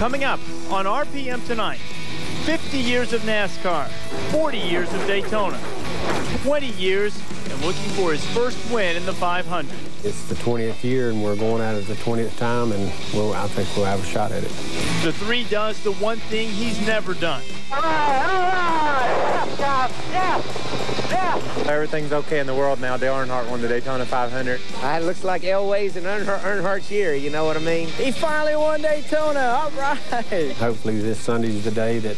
Coming up on RPM tonight, 50 years of NASCAR, 40 years of Daytona, 20 years and looking for his first win in the 500. It's the 20th year and we're going at it the 20th time, and I think we'll have a shot at it. The 3 does the one thing he's never done. All right. Yeah. Everything's okay in the world now. Dale Earnhardt won the Daytona 500. It looks like Elway's and Earnhardt's year, you know what I mean? He finally won Daytona, all right. Hopefully this Sunday's the day that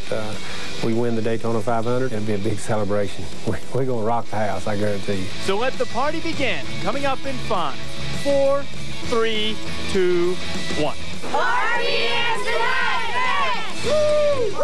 we win the Daytona 500. It'll be a big celebration. We're going to rock the house, I guarantee you. So let the party begin. Coming up in 5, 4, 3, 2, 1. RPM tonight! Woo! Woo!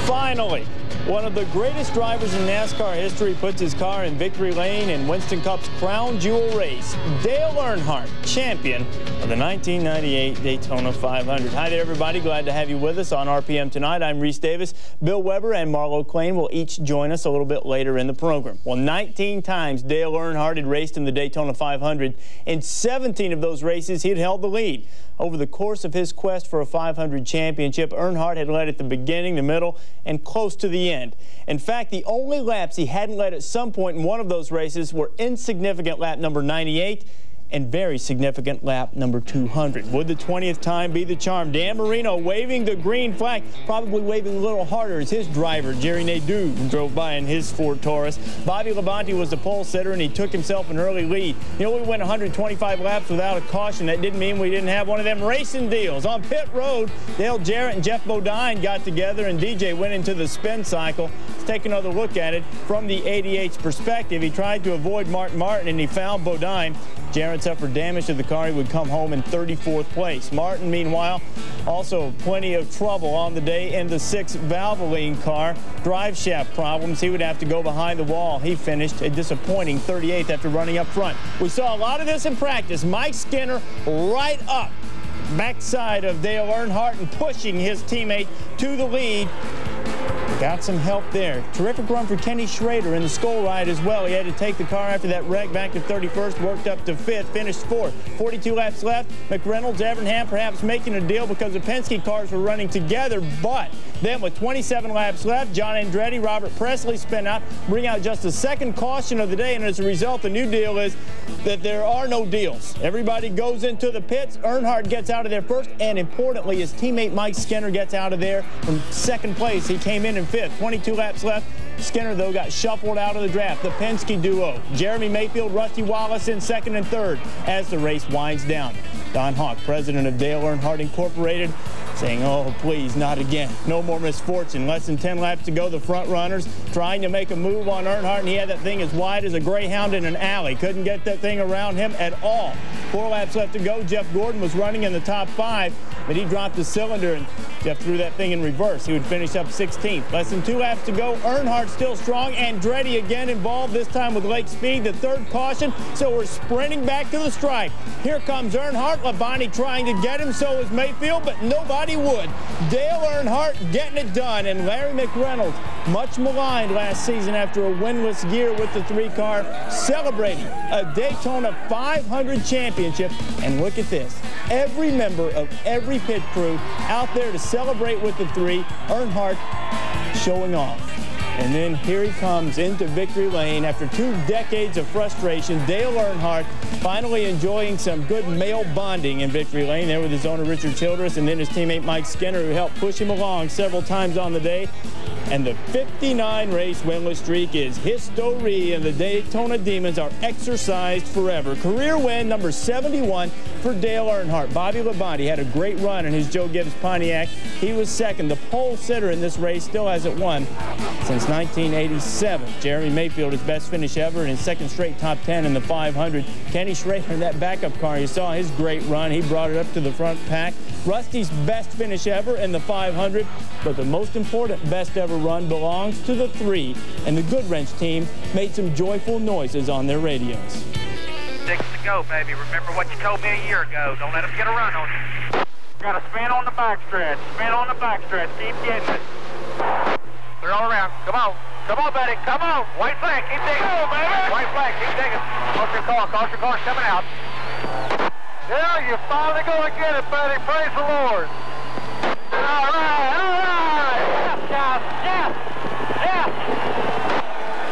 Finally, one of the greatest drivers in NASCAR history puts his car in victory lane in Winston Cup's crown jewel race. Dale Earnhardt, champion of the 1998 Daytona 500. Hi there, everybody. Glad to have you with us on RPM tonight. I'm Rece Davis. Bill Weber and Marlo Klein will each join us a little bit later in the program. Well, 19 times Dale Earnhardt had raced in the Daytona 500. In 17 of those races, he had held the lead. Over the course of his quest for a 500 championship, Earnhardt had led at the beginning, the middle, and close to the end. In fact, the only laps he hadn't led at some point in one of those races were insignificant lap number 98 and very significant lap number 200. Would the 20th time be the charm? Dan Marino waving the green flag, probably waving a little harder as his driver, Jerry Nadeau, drove by in his Ford Taurus. Bobby Labonte was the pole sitter, and he took himself an early lead. He only went 125 laps without a caution. That didn't mean we didn't have one of them racing deals. On pit road, Dale Jarrett and Jeff Bodine got together, and DJ went into the spin cycle. Let's take another look at it from the 88's perspective. He tried to avoid Martin, and he found Bodine. Jarrett suffered damage to the car. He would come home in 34th place. Martin, meanwhile, also plenty of trouble on the day in the 6 Valvoline car. Drive shaft problems. He would have to go behind the wall. He finished a disappointing 38th after running up front. We saw a lot of this in practice. Mike Skinner right up backside of Dale Earnhardt and pushing his teammate to the lead. Got some help there. Terrific run for Kenny Schrader in the Skull Ride as well. He had to take the car after that wreck back to 31st, worked up to 5th, finished 4th. 42 laps left. McReynolds, Evernham perhaps making a deal because the Penske cars were running together, but then with 27 laps left, John Andretti, Robert Presley spin out, bring out just the second caution of the day, and as a result, the new deal is that there are no deals. Everybody goes into the pits. Earnhardt gets out of there first, and importantly, his teammate Mike Skinner gets out of there from second place. He came in 5th. 22 laps left. Skinner, though, got shuffled out of the draft. The Penske duo, Jeremy Mayfield, Rusty Wallace in 2nd and 3rd as the race winds down. Don Hawk, president of Dale Earnhardt Incorporated, saying, oh, please, not again. No more misfortune. Less than 10 laps to go. The front runners trying to make a move on Earnhardt, and he had that thing as wide as a greyhound in an alley. Couldn't get that thing around him at all. 4 laps left to go. Jeff Gordon was running in the top 5, but he dropped the cylinder, and Jeff threw that thing in reverse. He would finish up 16th. Less than 2 laps to go. Earnhardt still strong. Andretti again involved, this time with Lake Speed, the 3rd caution. So we're sprinting back to the stripe. Here comes Earnhardt. Labonte trying to get him, so is Mayfield, but nobody would. Dale Earnhardt getting it done, and Larry McReynolds, much maligned last season after a winless year with the 3-car, celebrating a Daytona 500 championship. And look at this. Every member of every pit crew out there to celebrate with the 3. Earnhardt showing off. And then here he comes into victory lane after 2 decades of frustration. Dale Earnhardt finally enjoying some good male bonding in victory lane there with his owner Richard Childress, and then his teammate Mike Skinner, who helped push him along several times on the day. And the 59-race winless streak is history, and the Daytona Demons are exercised forever. Career win number 71 for Dale Earnhardt. Bobby Labonte had a great run in his Joe Gibbs Pontiac. He was second. The pole sitter in this race still hasn't won since 1987. Jeremy Mayfield, his best finish ever in his 2nd straight top 10 in the 500. Kenny Schrader in that backup car, you saw his great run. He brought it up to the front pack. Rusty's best finish ever in the 500, but the most important best ever run belongs to the 3, and the Goodwrench team made some joyful noises on their radios. 6 to go. go, baby. Remember what you told me a year ago. Don't let them get a run on you. Got to spin on the backstretch. Spin on the backstretch. Keep getting it. They're all around. Come on. Come on, buddy. Come on. White flag. Keep digging. Go, baby. White flag. Keep digging. Caution car. Caution car's coming out. Yeah, you're finally going to get it, buddy. Praise the Lord. All right. All right. Yes, guys. Yes. Yes.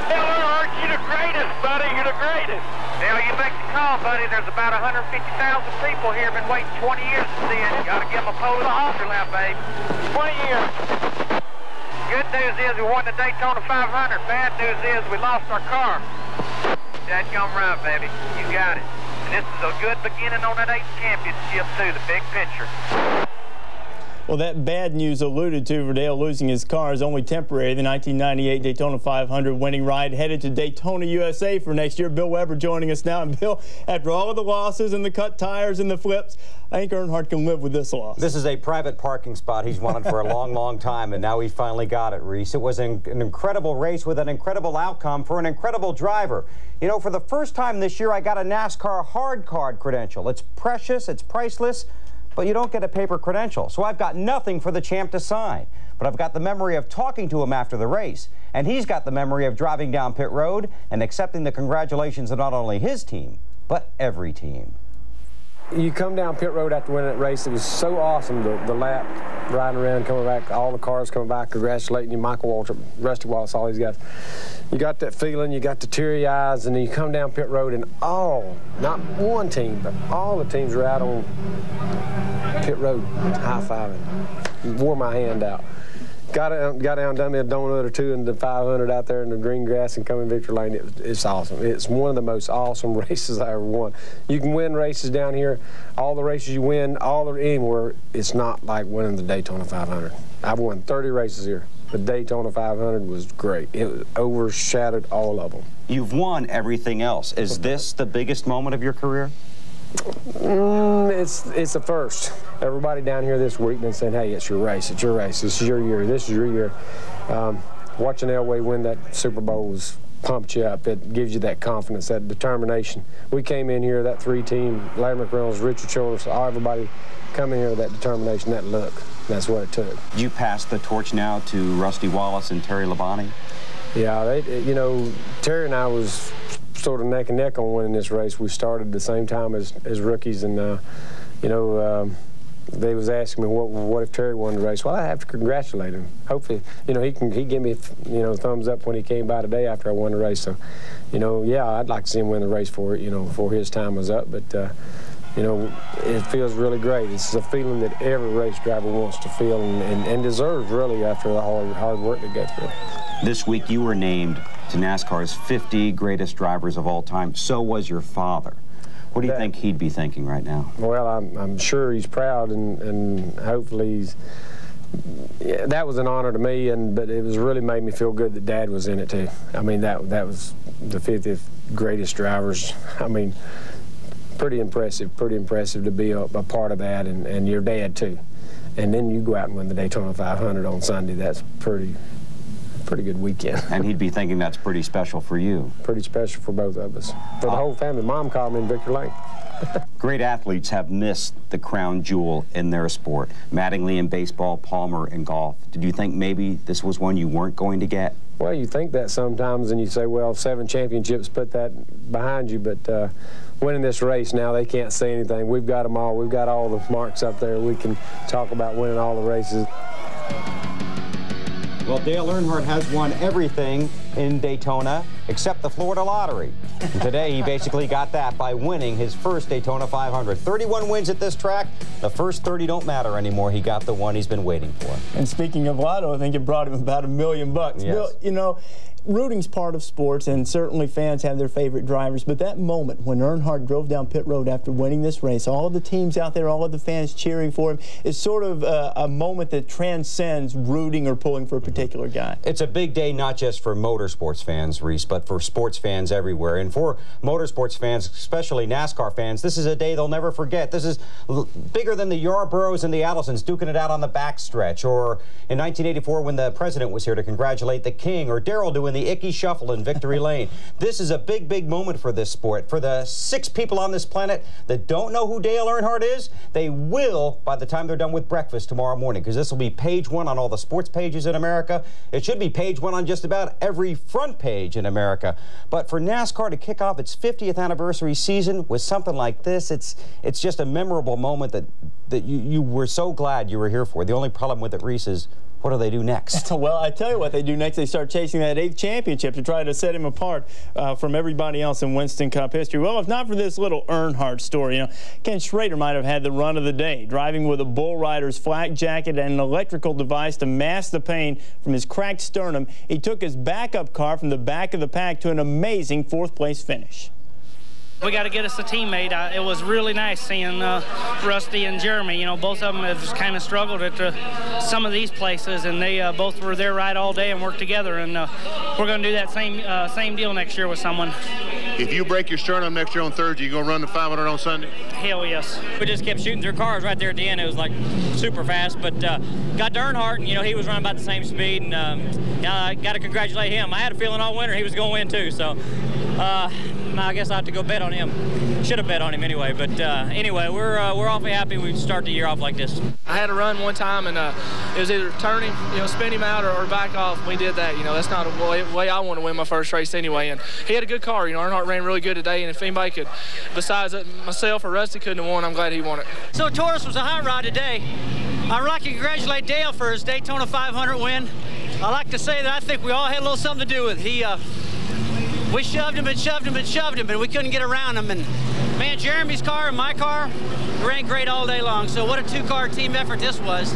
Dale Earnhardt, you're the greatest, buddy. You're the greatest. Dale, you make the call, buddy. There's about 150,000 people here been waiting 20 years to see it. You got to give them a pole of the Oscar lap, babe. 20 years. Good news is we won the Daytona 500. Bad news is we lost our car. Dadgum right, baby. You got it. And this is a good beginning on that 8th championship, too, the big picture. Well, that bad news alluded to for Dale losing his car is only temporary. The 1998 Daytona 500 winning ride headed to Daytona, USA for next year. Bill Weber joining us now. And Bill, after all of the losses and the cut tires and the flips, I think Earnhardt can live with this loss. This is a private parking spot he's wanted for a long, long time, and now he finally got it, Rece. It was an incredible race with an incredible outcome for an incredible driver. You know, for the first time this year, I got a NASCAR hard card credential. It's precious, it's priceless, but you don't get a paper credential. So I've got nothing for the champ to sign. But I've got the memory of talking to him after the race, and he's got the memory of driving down pit road and accepting the congratulations of not only his team, but every team. You come down pit road after winning that race, it was so awesome, the lap, riding around, coming back, all the cars coming back, congratulating you, Michael Waltrip, Rusty Wallace, all these guys. You got that feeling, you got the teary eyes, and then you come down pit road, and not one team, but all the teams were out on pit road, high-fiving, wore my hand out. Got down, done me a donut or two in the 500 out there in the green grass and come in victory lane. It's awesome. It's one of the most awesome races I ever won. You can win races down here. All the races you win, anywhere, it's not like winning the Daytona 500. I've won 30 races here. The Daytona 500 was great. It overshadowed all of them. You've won everything else. Is this the biggest moment of your career? It's a first. Everybody down here this week been saying, hey, it's your race, it's your race, this is your year, this is your year. Watching Elway win that Super Bowl was pumped you up. It gives you that confidence, that determination. We came in here, that 3-team, Larry McReynolds, Richard Childress, everybody come in here with that determination, that look. That's what it took. You passed the torch now to Rusty Wallace and Terry Labonte? Yeah, you know, Terry and I was sort of neck and neck on winning this race. We started the same time as rookies, and you know, they was asking me what if Terry won the race. Well, I have to congratulate him. Hopefully, you know, he gave me, you know, thumbs up when he came by today after I won the race. So, you know, yeah, I'd like to see him win the race for before his time was up. But you know, it feels really great. It's a feeling that every race driver wants to feel and deserves, really, after the hard work they go through. This week you were named to NASCAR's 50 greatest drivers of all time. So was your father. What do you think he'd be thinking right now? Well, I'm sure he's proud, and hopefully he's... Yeah, that was an honor to me, but it was really made me feel good that Dad was in it, too. I mean, that was the 50th greatest drivers. I mean, pretty impressive to be a part of that, and your dad, too. And then you go out and win the Daytona 500 on Sunday. That's pretty good weekend. And he'd be thinking that's pretty special for you. Pretty special for both of us. For the whole family. Mom called me in Victory Lane. Great athletes have missed the crown jewel in their sport. Mattingly in baseball, Palmer in golf. Did you think maybe this was one you weren't going to get? Well, you think that sometimes, and you say, well, 7 championships, put that behind you, but winning this race now, they can't say anything. We've got them all. We've got all the marks up there. We can talk about winning all the races. Well, Dale Earnhardt has won everything in Daytona except the Florida lottery. And today he basically got that by winning his first Daytona 500. 31 wins at this track. The first 30 don't matter anymore. He got the one he's been waiting for. And speaking of lotto, I think it brought him about $1 million. Yes. Bill, you know, rooting's part of sports, and certainly fans have their favorite drivers, but that moment when Earnhardt drove down pit road after winning this race, all of the teams out there, all of the fans cheering for him, is sort of a moment that transcends rooting or pulling for a particular guy. It's a big day not just for motor motorsports fans, Rece, but for sports fans everywhere. And for motorsports fans, especially NASCAR fans, this is a day they'll never forget. This is bigger than the Yarboroughs and the Allisons duking it out on the backstretch, or in 1984 when the president was here to congratulate the king, or Darrell doing the Icky Shuffle in Victory Lane. This is a big, big moment for this sport. For the 6 people on this planet that don't know who Dale Earnhardt is, they will by the time they're done with breakfast tomorrow morning, because this will be page 1 on all the sports pages in America. It should be page 1 on just about every front page in America. But for NASCAR to kick off its 50th anniversary season with something like this, it's just a memorable moment that you were so glad you were here for. The only problem with it, Rece, is what do they do next? Well, I tell you what they do next. They start chasing that 8th championship to try to set him apart from everybody else in Winston Cup history. Well, if not for this little Earnhardt story, you know, Ken Schrader might have had the run of the day, driving with a bull rider's flak jacket and an electrical device to mask the pain from his cracked sternum. He took his backup car from the back of the pack to an amazing 4th-place finish. We got to get us a teammate. It was really nice seeing Rusty and Jeremy. You know, both of them have just kind of struggled at some of these places, and they both were there right all day and worked together. And we're going to do that same deal next year with someone. If you break your sternum next year on Thursday, you gonna run the 500 on Sunday? Hell yes. We just kept shooting through cars right there at the end. It was like super fast, but got to Earnhardt, and you know he was running about the same speed, and I got to congratulate him. I had a feeling all winter he was going to win too, so I guess I have to go bet on him. Should have bet on him anyway, but anyway, we're awfully happy we start the year off like this. I had a run one time, and it was either turn him, you know, spin him out, or back off. We did that. You know, that's not the way I want to win my first race anyway. And he had a good car. You know, Earnhardt ran really good today, and if anybody could, besides myself or Rusty couldn't have won, I'm glad he won it. So Taurus was a hot rod today. I'd like to congratulate Dale for his Daytona 500 win. I like to say that I think we all had a little something to do with it. We shoved him and shoved him and shoved him, and we couldn't get around him. And man, Jeremy's car and my car ran great all day long. So what a 2-car team effort this was.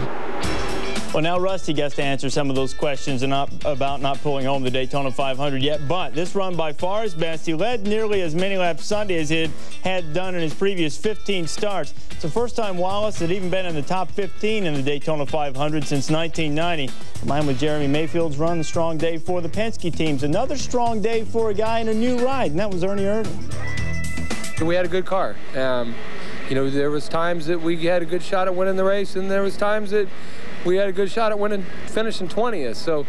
Well, now Rusty gets to answer some of those questions about not pulling home the Daytona 500 yet, but this run by far his best. He led nearly as many laps Sunday as he had done in his previous 15 starts. It's the first time Wallace had even been in the top 15 in the Daytona 500 since 1990. Combined with Jeremy Mayfield's run, a strong day for the Penske teams. Another strong day for a guy in a new ride, and that was Ernie Irvin. We had a good car. You know, there was times that we had a good shot at winning the race, and there was times that we had a good shot at finishing 20th. So,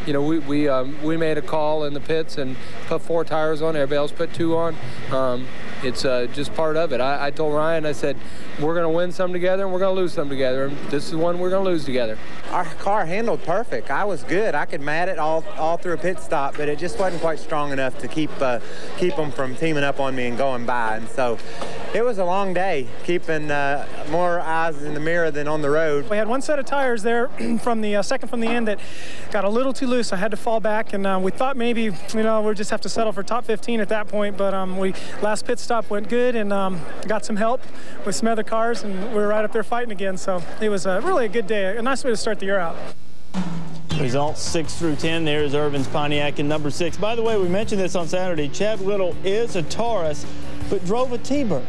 you know, we made a call in the pits and put 4 tires on. Everybody else put 2 on. It's just part of it. I told Ryan, I said, we're going to win some together and we're going to lose some together. And this is one we're going to lose together. Our car handled perfect. I was good. I could mat it all through a pit stop, but it just wasn't quite strong enough to keep them from teaming up on me and going by. And so it was a long day, keeping more eyes in the mirror than on the road. We had one set of tires there from the second from the end that got a little too loose. I had to fall back, and we thought maybe, you know, we'd just have to settle for top 15 at that point. But last pit stop went good, and got some help with some other cars, and we were right up there fighting again. So it was really a good day, a nice way to start the year out. Results 6 through 10. There's Irvin's Pontiac in number 6. By the way, we mentioned this on Saturday. Chad Little is a Taurus, but drove a T-Bird.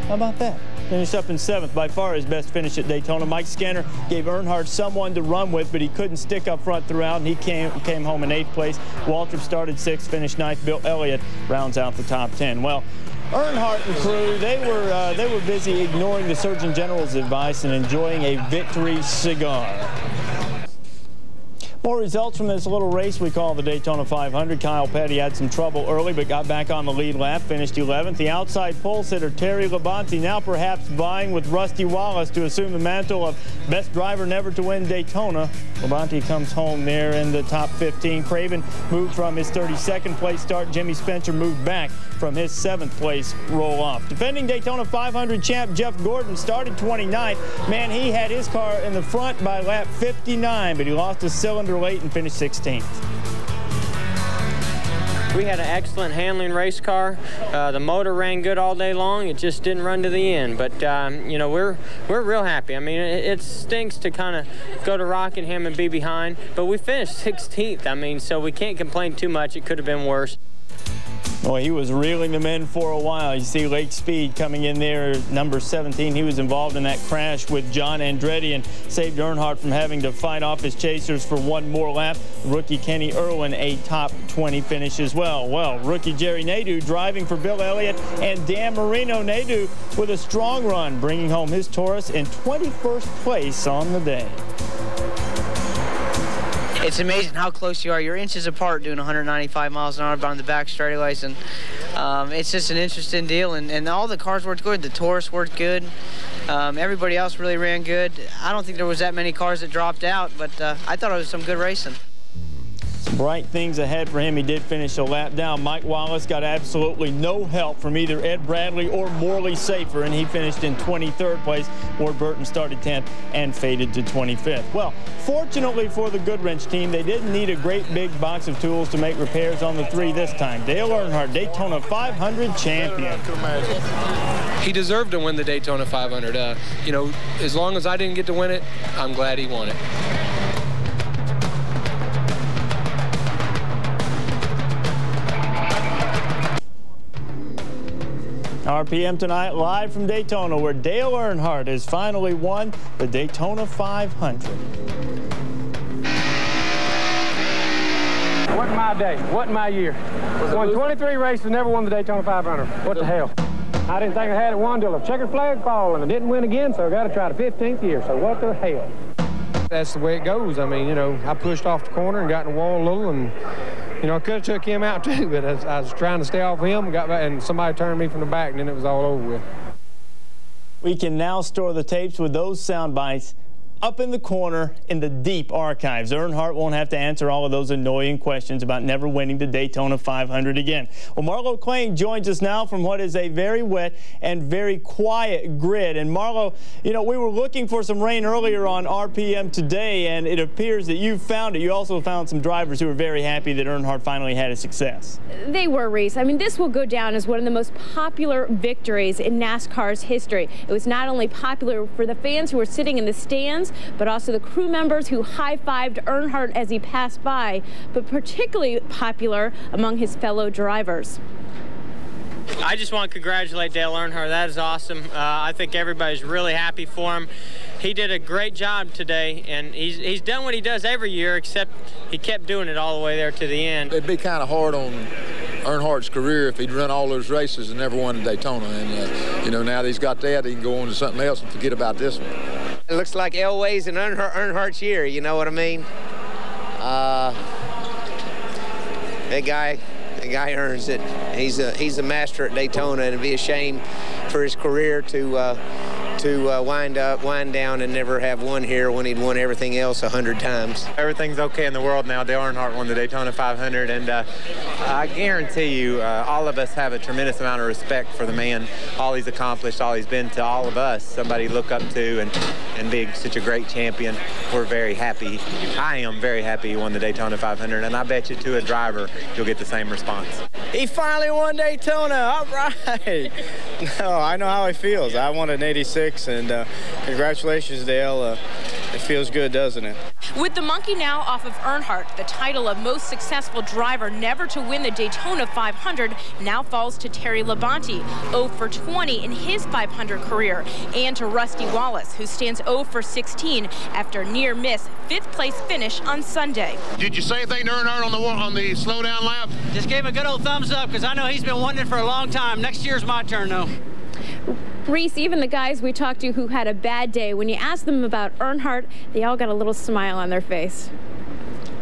How about that? Finished up in 7th, by far his best finish at Daytona. Mike Skinner gave Earnhardt someone to run with, but he couldn't stick up front throughout, and he came home in 8th place. Waltrip started 6th, finished 9th. Bill Elliott rounds out the top 10. Well, Earnhardt and crew, they were busy ignoring the Surgeon General's advice and enjoying a victory cigar. More results from this little race we call the Daytona 500. Kyle Petty had some trouble early, but got back on the lead lap, finished 11th. The outside pole sitter, Terry Labonte, now perhaps vying with Rusty Wallace to assume the mantle of best driver never to win Daytona. Labonte comes home there in the top 15. Craven moved from his 32nd place start. Jimmy Spencer moved back from his 7th place roll-off. Defending Daytona 500 champ Jeff Gordon started 29th. Man, he had his car in the front by lap 59, but he lost a cylinder late and finished 16th. We had an excellent handling race car. The motor ran good all day long. It just didn't run to the end. But you know, we're real happy. I mean, it stinks to kind of go to Rockingham and be behind, but we finished 16th. I mean, so we can't complain too much. It could have been worse. Well, he was reeling them in for a while. You see Lake Speed coming in there, number 17. He was involved in that crash with John Andretti and saved Earnhardt from having to fight off his chasers for one more lap. Rookie Kenny Irwin, a top 20 finish as well. Well, rookie Jerry Nadeau driving for Bill Elliott and Dan Marino. Nadeau with a strong run, bringing home his Taurus in 21st place on the day. It's amazing how close you are. You're inches apart doing 195 miles an hour on the back straightaways, and it's just an interesting deal. And all the cars worked good. The Taurus worked good. Everybody else really ran good. I don't think there was that many cars that dropped out, but I thought it was some good racing. Bright things ahead for him. He did finish a lap down. Mike Wallace got absolutely no help from either Ed Bradley or Morley Safer, and he finished in 23rd place. Ward Burton started 10th and faded to 25th. Well, fortunately for the Goodwrench team, they didn't need a great big box of tools to make repairs on the 3 this time. Dale Earnhardt, Daytona 500 champion. He deserved to win the Daytona 500. You know, as long as I didn't get to win it, I'm glad he won it. RPM tonight live from Daytona, where Dale Earnhardt has finally won the Daytona 500. Wasn't my day. Wasn't my year. Won 23 races, never won the Daytona 500. What the hell? I didn't think I had it won till a checkered flag fall, and I didn't win again, so I got to try the 15th year. So what the hell? That's the way it goes. I mean, you know, I pushed off the corner and got in the wall a little, and you know, I could have took him out too, but I was trying to stay off him, got back, and somebody turned me from the back, and then it was all over with. We can now store the tapes with those sound bites up in the corner in the deep archives. Earnhardt won't have to answer all of those annoying questions about never winning the Daytona 500 again. Well, Marlo Clain joins us now from what is a very wet and very quiet grid. And Marlo, you know, we were looking for some rain earlier on RPM today, and it appears that you found it. You also found some drivers who were very happy that Earnhardt finally had a success. They were, Rece. I mean, this will go down as one of the most popular victories in NASCAR's history. It was not only popular for the fans who were sitting in the stands, but also the crew members who high-fived Earnhardt as he passed by, but particularly popular among his fellow drivers. I just want to congratulate Dale Earnhardt. That is awesome. I think everybody's really happy for him. He did a great job today, and he's done what he does every year, except he kept doing it all the way there to the end. It'd be kind of hard on Earnhardt's career if he'd run all those races and never won a Daytona. And, you know, now that he's got that, he can go on to something else and forget about this one. It looks like Elway's and Earnhardt's year, you know what I mean? That guy earns it. He's a master at Daytona, and it'd be a shame for his career to wind down and never have won here when he'd won everything else 100 times. Everything's okay in the world now. Dale Earnhardt won the Daytona 500, and I guarantee you all of us have a tremendous amount of respect for the man, all he's accomplished, all he's been to all of us, somebody to look up to and being such a great champion. We're very happy. I am very happy he won the Daytona 500, and I bet you to a driver you'll get the same response. He finally won Daytona. All right. No, I know how he feels. I won in '86, and congratulations, Dale. It feels good, doesn't it? With the monkey now off of Earnhardt, the title of most successful driver never to win the Daytona 500 now falls to Terry Labonte, 0 for 20 in his 500 career, and to Rusty Wallace, who stands 0 for 16 after near-miss 5th place finish on Sunday. Did you say anything to Earnhardt on the slow-down lap? Just gave him a good old thumbs up, because I know he's been wanting it for a long time. Next year's my turn, though. Rece, even the guys we talked to who had a bad day, when you asked them about Earnhardt, they all got a little smile on their face.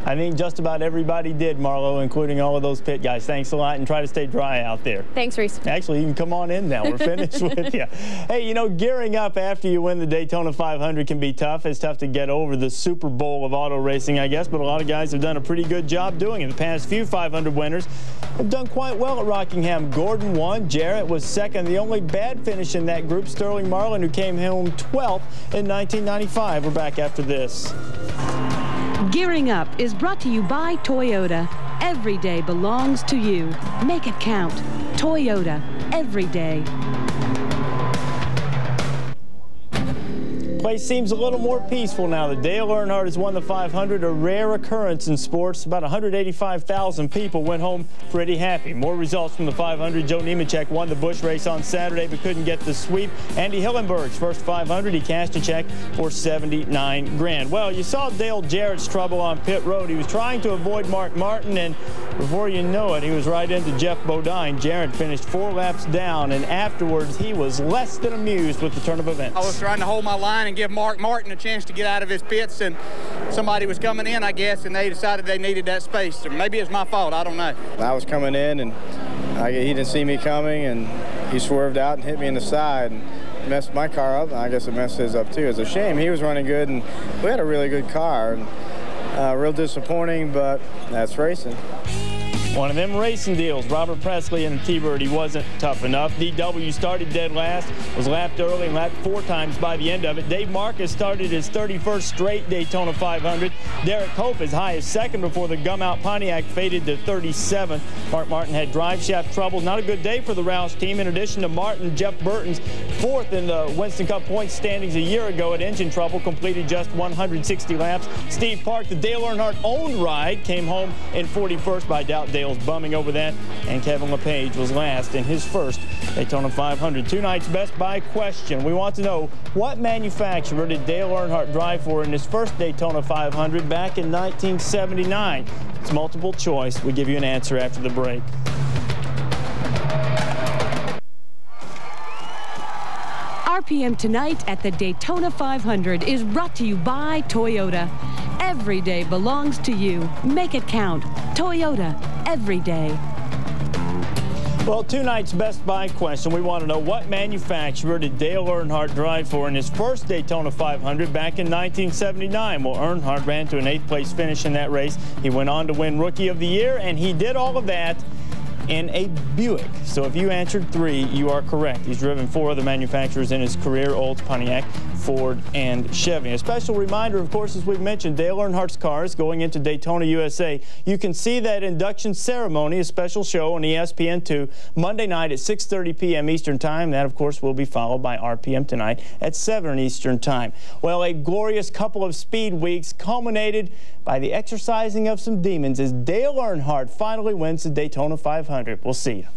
I think just about everybody did, Marlo, including all of those pit guys. Thanks a lot, and try to stay dry out there. Thanks, Rece. Actually, you can come on in now. We're finished with you. Hey, you know, gearing up after you win the Daytona 500 can be tough. It's tough to get over the Super Bowl of auto racing, I guess, but a lot of guys have done a pretty good job doing it. The past few 500 winners have done quite well at Rockingham. Gordon won. Jarrett was second. The only bad finish in that group, Sterling Marlin, who came home 12th in 1995. We're back after this. Gearing Up is brought to you by Toyota. Every day belongs to you. Make it count. Toyota. Every day. Place seems a little more peaceful now that Dale Earnhardt has won the 500, a rare occurrence in sports. About 185,000 people went home pretty happy. More results from the 500. Joe Nemechek won the Busch race on Saturday but couldn't get the sweep. Andy Hillenburg's first 500, he cashed a check for $79 grand. Well, you saw Dale Jarrett's trouble on pit road. He was trying to avoid Mark Martin, and before you know it, he was right into Jeff Bodine. Jarrett finished 4 laps down, and afterwards he was less than amused with the turn of events. I was trying to hold my line and give Mark Martin a chance to get out of his pits, and somebody was coming in, I guess, and they decided they needed that space. Or maybe it's my fault, I don't know. I was coming in, and he didn't see me coming, and he swerved out and hit me in the side and messed my car up. I guess it messed his up too. It's a shame. He was running good, and we had a really good car. And, real disappointing, but that's racing. One of them racing deals. Robert Presley and the T-Bird, he wasn't tough enough. DW started dead last, was lapped early and lapped 4 times by the end of it. Dave Marcus started his 31st straight Daytona 500. Derek Hope as high as second before the gum-out Pontiac faded to 37th. Mark Martin had drive shaft troubles. Not a good day for the Roush team. In addition to Martin, Jeff Burton's 4th in the Winston Cup points standings a year ago at engine trouble, completed just 160 laps. Steve Park, the Dale Earnhardt-owned ride, came home in 41st, but I doubt Dale's bumming over that, and Kevin LePage was last in his first Daytona 500. Tonight's Best Buy question. We want to know, what manufacturer did Dale Earnhardt drive for in his first Daytona 500 back in 1979? It's multiple choice. We give you an answer after the break. RPM tonight at the Daytona 500 is brought to you by Toyota. Every day belongs to you. Make it count. Toyota, every day. Well, tonight's Best Buy question, we want to know, what manufacturer did Dale Earnhardt drive for in his first Daytona 500 back in 1979? Well, Earnhardt ran to an 8th place finish in that race. He went on to win Rookie of the Year, and he did all of that in a Buick. So if you answered 3, you are correct. He's driven 4 other manufacturers in his career: Olds, Pontiac, Ford, and Chevy. A special reminder, of course, as we've mentioned, Dale Earnhardt's cars going into Daytona, USA. You can see that induction ceremony, a special show on ESPN2, Monday night at 6:30 p.m. Eastern Time. That, of course, will be followed by RPM tonight at 7 Eastern Time. Well, a glorious couple of speed weeks culminated by the exercising of some demons as Dale Earnhardt finally wins the Daytona 500. We'll see you.